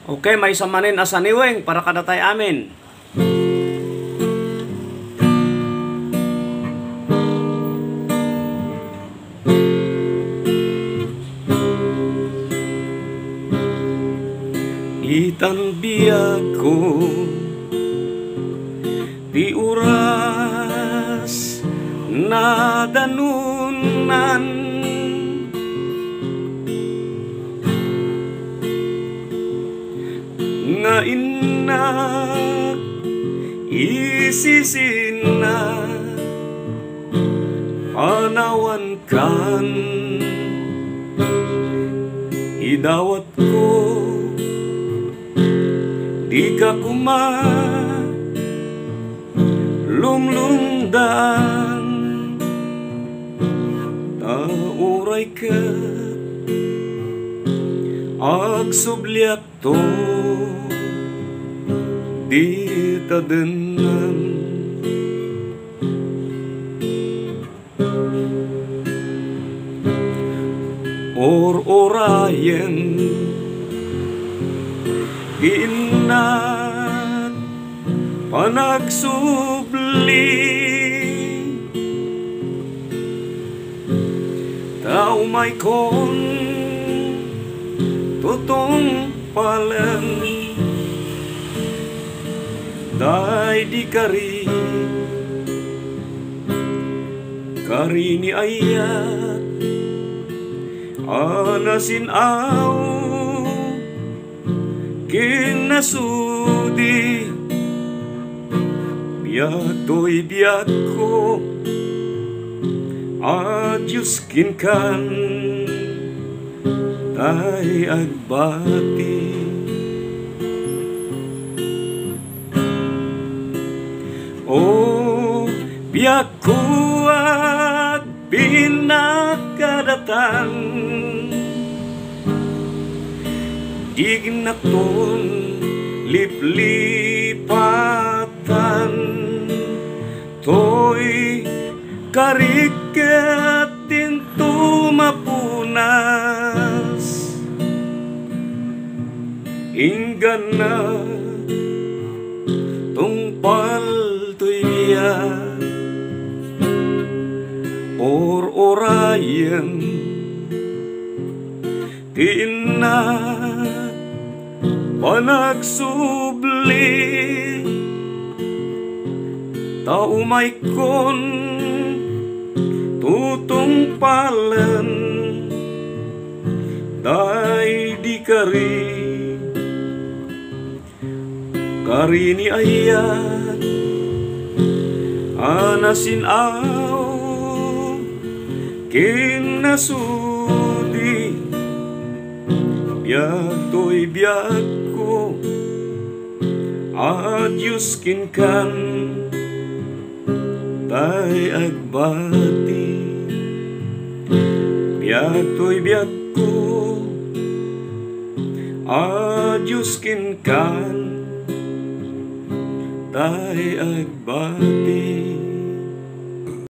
Okay, may samanin asaniweng para kadatay amin. Itan biyag ko di oras na danunan, nga inak isisina panawan kan idawat ko di ka kuma lumlungdan tauray ka agsubliat to di tadenan orayen inat panagsubli tao may kon tutong palen day di kari ni ayat anasin aw kinasudi biyatoy biyat ko adyos kinkan tay agbati oh biyak ko at pinakadatan dignaton liplipatan toy kariket tintu mapunas inggan na tungpal toy biya orayen tinat panagsubli tao may kon tutong palen day di kari ni ayat anasin aw kinasudi biyatoy biyag ko adyos kinkan tay agbati biyatoy biyag ko adyos kinkan tay agbati.